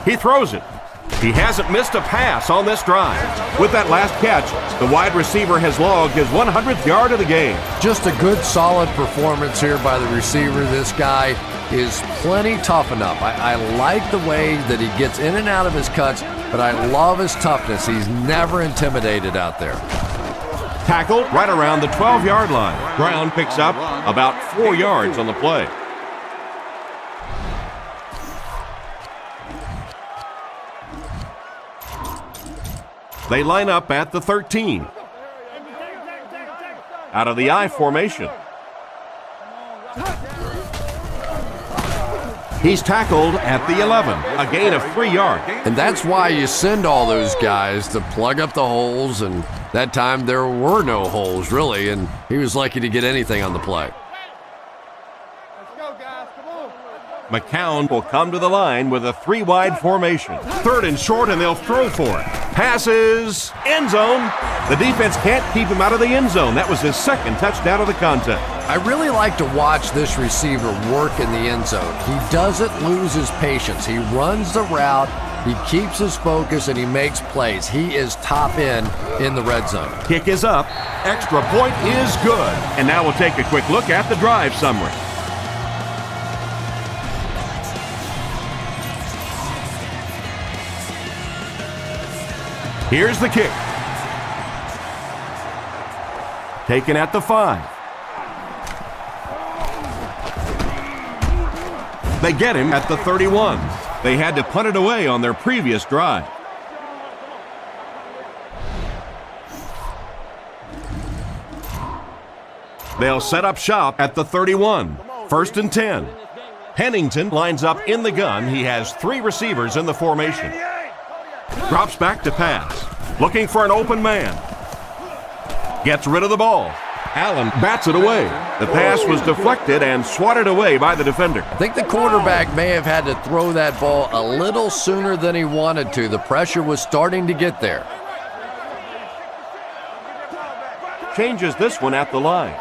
he throws it. He hasn't missed a pass on this drive. With that last catch, the wide receiver has logged his 100th yard of the game. Just a good, solid performance here by the receiver. This guy is plenty tough enough. I like the way that he gets in and out of his cuts, but I love his toughness. He's never intimidated out there. Tackled right around the 12-yard line. Brown picks up about 4 yards on the play. They line up at the 13. Out of the I formation. He's tackled at the 11, a gain of 3 yards. And that's why you send all those guys to plug up the holes, and that time there were no holes, really, and he was lucky to get anything on the play. McCown will come to the line with a 3-wide formation. 3rd and short, and they'll throw for it. Passes, end zone. The defense can't keep him out of the end zone. That was his 2nd touchdown of the contest. I really like to watch this receiver work in the end zone. He doesn't lose his patience. He runs the route, he keeps his focus, and he makes plays. He is top in the red zone. Kick is up. Extra point is good. And now we'll take a quick look at the drive summary. Here's the kick. Taken at the 5. They get him at the 31. They had to punt it away on their previous drive. They'll set up shop at the 31. 1st and 10. Pennington lines up in the gun. He has 3 receivers in the formation. Drops back to pass. Looking for an open man. Gets rid of the ball. Allen bats it away. The pass was deflected and swatted away by the defender. I think the quarterback may have had to throw that ball a little sooner than he wanted to. The pressure was starting to get there. Changes this one at the line.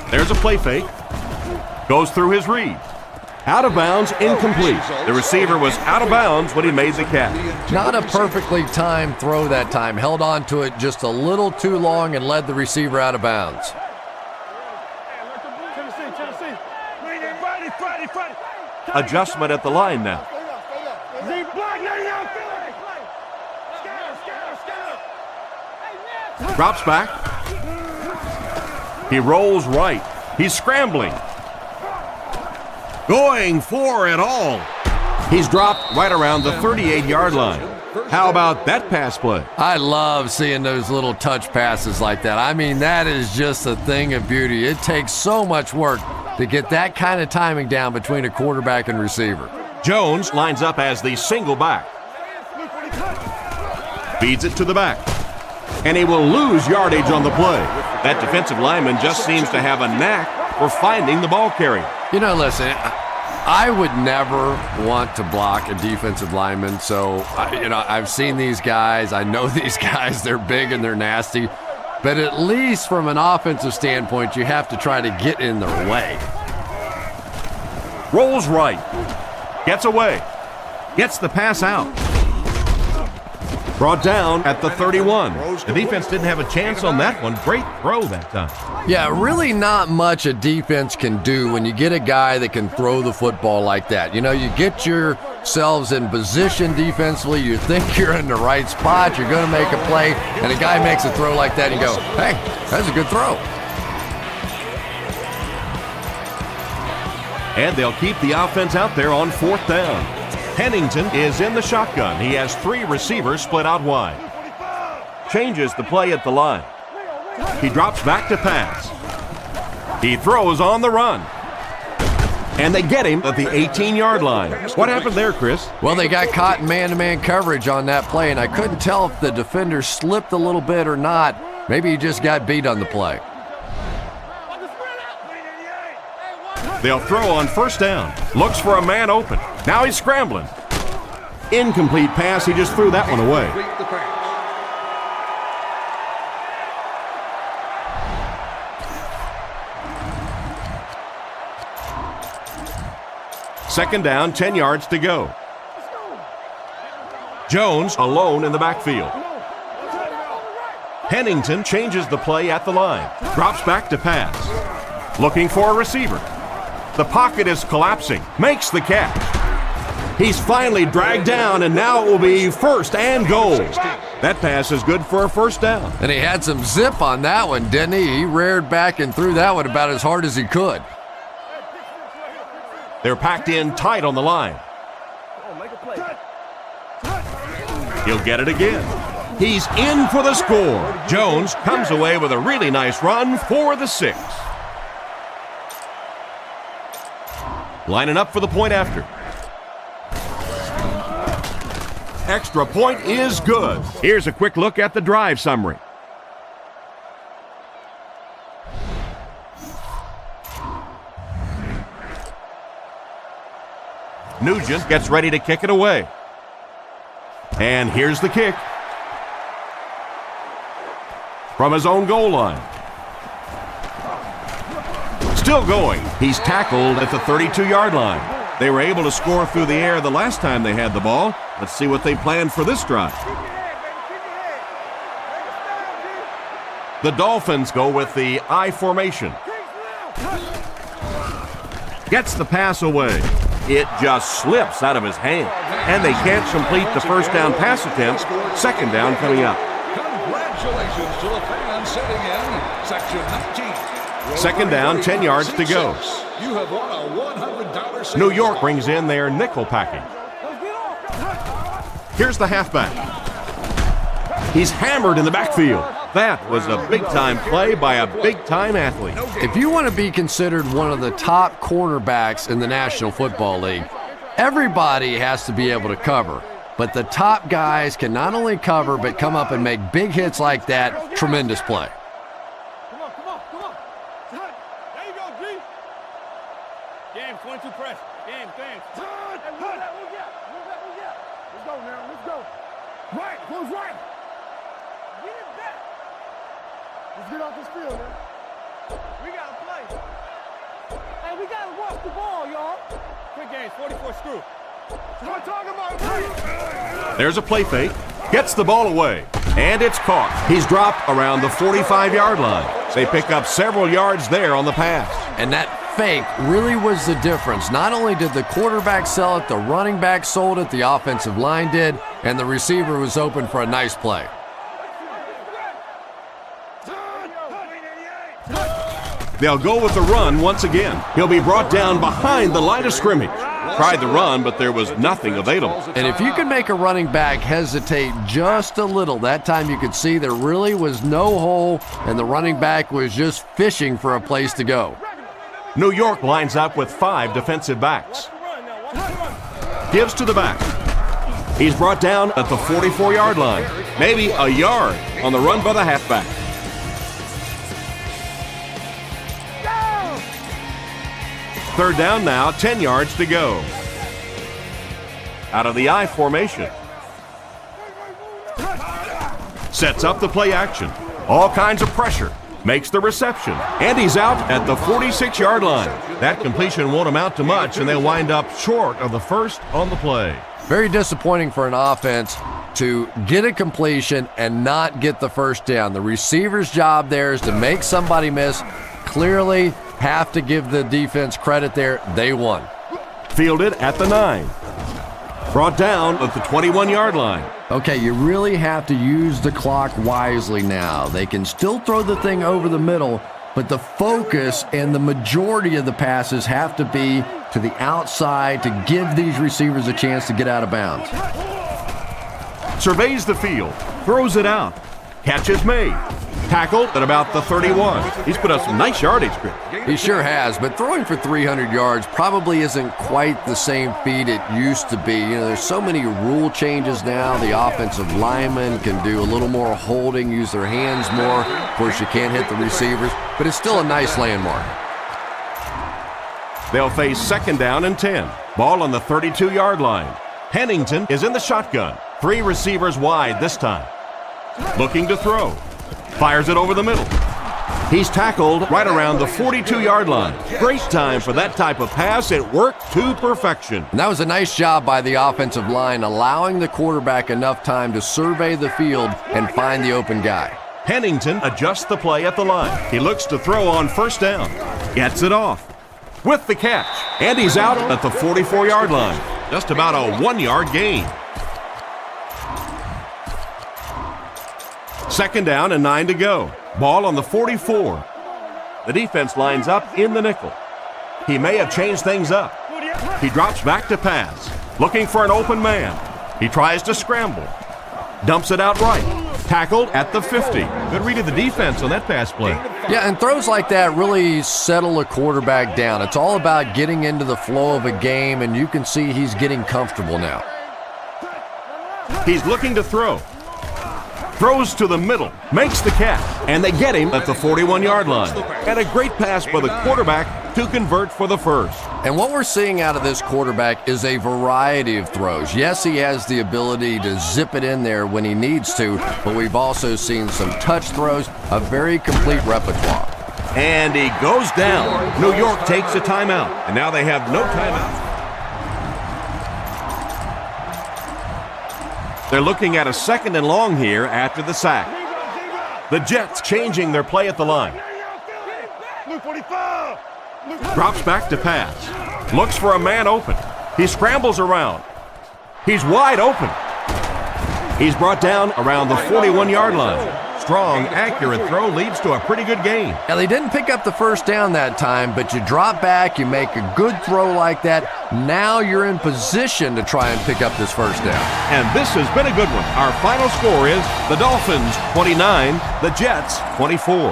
There's a play fake. Goes through his read. Out of bounds, incomplete. The receiver was out of bounds when he made the catch. Not a perfectly timed throw that time. Held on to it just a little too long and led the receiver out of bounds. Adjustment at the line now. Drops back. He rolls right. He's scrambling. Going for it all. He's dropped right around the 38-yard line. How about that pass play? I love seeing those little touch passes like that. I mean, that is just a thing of beauty. It takes so much work to get that kind of timing down between a quarterback and receiver. Jones lines up as the single back. Feeds it to the back. And he will lose yardage on the play. That defensive lineman just seems to have a knack for finding the ball carrier. You know, listen, I would never want to block a defensive lineman. So, I've seen these guys. I know these guys. They're big and they're nasty. But at least from an offensive standpoint, you have to try to get in their way. Rolls right. Gets away. Gets the pass out. Brought down at the 31. The defense didn't have a chance on that one. Great throw that time. Yeah, really not much a defense can do when you get a guy that can throw the football like that. You know, you get yourselves in position defensively. You think you're in the right spot. You're going to make a play, and a guy makes a throw like that, and you go, hey, that's a good throw. And they'll keep the offense out there on 4th down. Pennington is in the shotgun. He has 3 receivers split out wide. Changes the play at the line. He drops back to pass. He throws on the run. And they get him at the 18-yard line. What happened there, Chris? Well, they got caught in man-to-man coverage on that play, and I couldn't tell if the defender slipped a little bit or not. Maybe he just got beat on the play. They'll throw on 1st down. Looks for a man open. Now he's scrambling. Incomplete pass. He just threw that one away. Complete the pass. Second down, 10 yards to go. Jones alone in the backfield. Pennington changes the play at the line. Drops back to pass. Looking for a receiver. The pocket is collapsing. Makes the catch. He's finally dragged down, and now it will be first and goal. That pass is good for a first down. And he had some zip on that one, didn't he? He reared back and threw that one about as hard as he could. They're packed in tight on the line. He'll get it again. He's in for the score. Jones comes away with a really nice run for the 6. Lining up for the point after. Extra point is good. Here's a quick look at the drive summary. Nugent gets ready to kick it away. And here's the kick. From his own goal line. Still going. He's tackled at the 32-yard line. They were able to score through the air the last time they had the ball. Let's see what they planned for this drive. The Dolphins go with the I formation. Gets the pass away. It just slips out of his hand. And they can't complete the first down pass attempt. Second down coming up. Congratulations to the fans sitting in section 19. Second down, 10 yards to go. You have won a $100 New York brings in their nickel package. Here's the halfback. He's hammered in the backfield. That was a big-time play by a big-time athlete. If you want to be considered one of the top cornerbacks in the National Football League, everybody has to be able to cover. But the top guys can not only cover, but come up and make big hits like that. Tremendous play. Come on. There you go, G. Game, 22 press. Game. Hey, move that. Let's go now. Let's go. Right. Close right. Get it back. Let's get off this field, man. We got to play. Hey, we got to walk the ball, y'all. Quick game, 44 screw. What talking about? There's a play fake. Gets the ball away. And it's caught. He's dropped around the 45-yard line. They pick up several yards there on the pass. And that fake really was the difference. Not only did the quarterback sell it, the running back sold it, the offensive line did, and the receiver was open for a nice play. They'll go with the run once again. He'll be brought down behind the line of scrimmage. Tried the run, but there was nothing available. And if you can make a running back hesitate just a little, that time you could see there really was no hole, and the running back was just fishing for a place to go. New York lines up with 5 defensive backs. Gives to the back. He's brought down at the 44-yard line. Maybe a yard on the run by the halfback. Third down now, 10 yards to go. Out of the I formation. Sets up the play action. All kinds of pressure. Makes the reception. And he's out at the 46-yard line. That completion won't amount to much, and they'll wind up short of the first on the play. Very disappointing for an offense to get a completion and not get the first down. The receiver's job there is to make somebody miss. Clearly have to give the defense credit there. They won. Fielded at the 9. Brought down at the 21-yard line. Okay, you really have to use the clock wisely now. They can still throw the thing over the middle, but the focus and the majority of the passes have to be to the outside to give these receivers a chance to get out of bounds. Surveys the field. Throws it out. Catch is made. Tackled at about the 31. He's put up some nice yardage. He sure has, but throwing for 300 yards probably isn't quite the same feat it used to be. You know, there's so many rule changes now. The offensive linemen can do a little more holding, use their hands more. Of course, you can't hit the receivers, but it's still a nice landmark. They'll face second down and 10. Ball on the 32-yard line. Pennington is in the shotgun. 3 receivers wide this time. Looking to throw. Fires it over the middle. He's tackled right around the 42-yard line. Great time for that type of pass. It worked to perfection. And that was a nice job by the offensive line, allowing the quarterback enough time to survey the field and find the open guy. Pennington adjusts the play at the line. He looks to throw on first down. Gets it off. With the catch. And he's out at the 44-yard line. Just about a 1-yard gain. 2nd down and 9 to go. Ball on the 44. The defense lines up in the nickel. He may have changed things up. He drops back to pass. Looking for an open man. He tries to scramble. Dumps it out right. Tackled at the 50. Good read of the defense on that pass play. Yeah, and throws like that really settle a quarterback down. It's all about getting into the flow of a game, and you can see he's getting comfortable now. He's looking to throw. Throws to the middle, makes the catch, and they get him at the 41-yard line. And a great pass by the quarterback to convert for the first. And what we're seeing out of this quarterback is a variety of throws. Yes, he has the ability to zip it in there when he needs to, but we've also seen some touch throws, a very complete repertoire. And he goes down. New York takes a timeout, and now they have no timeout. They're looking at a 2nd and long here after the sack. The Jets changing their play at the line. Drops back to pass. Looks for a man open. He scrambles around. He's wide open. He's brought down around the 41-yard line. Strong, accurate throw leads to a pretty good gain. Now, they didn't pick up the first down that time, but you drop back, you make a good throw like that. Now you're in position to try and pick up this first down. And this has been a good one. Our final score is the Dolphins 29, the Jets 24.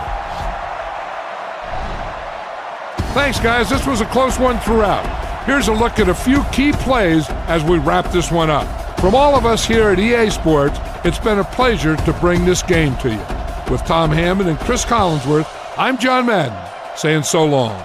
Thanks, guys. This was a close one throughout. Here's a look at a few key plays as we wrap this one up. From all of us here at EA Sports, it's been a pleasure to bring this game to you. With Tom Hammond and Chris Collinsworth, I'm John Madden, saying so long.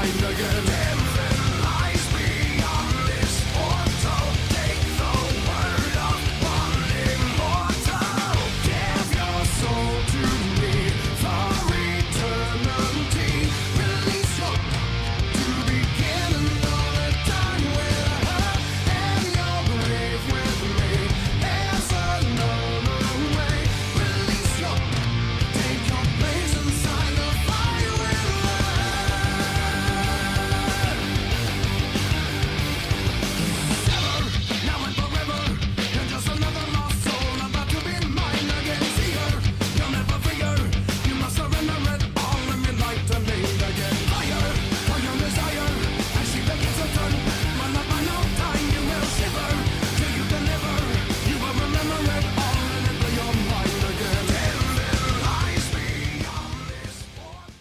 mind again. Heaven lies beyond this portal. Take the word of one immortal. Give your soul to me for eternity. Release your to begin another time with her, and you're brave with me. There's another way. Release your, take your place inside the fire with her. Never, now and forever. You're just another lost soul about to be mine again. See her, you'll never free her. You must surrender it all and be light to me again. Fire for your desire. I see the kids are done. Run up on no time, you will shiver. Till you deliver, you will remember it all and enter your mind again. Heaven lies beyond this portal.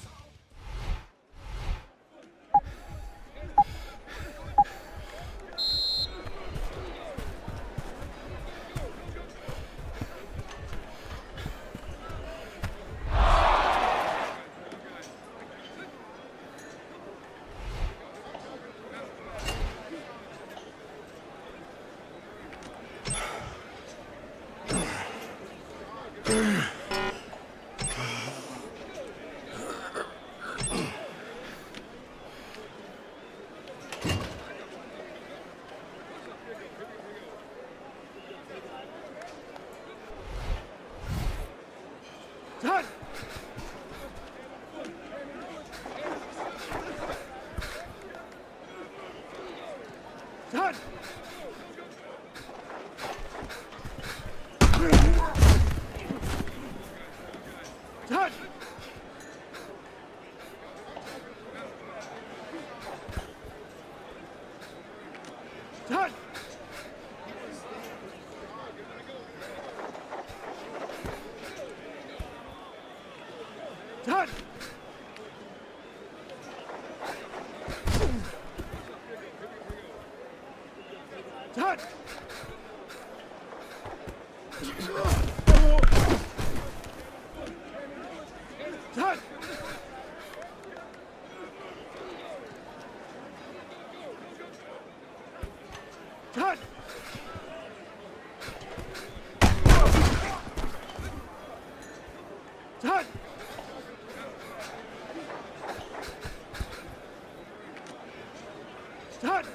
Touch! Touch! Touch! Touch! Touch! Touch! Touch! Touch! Touch! Touch!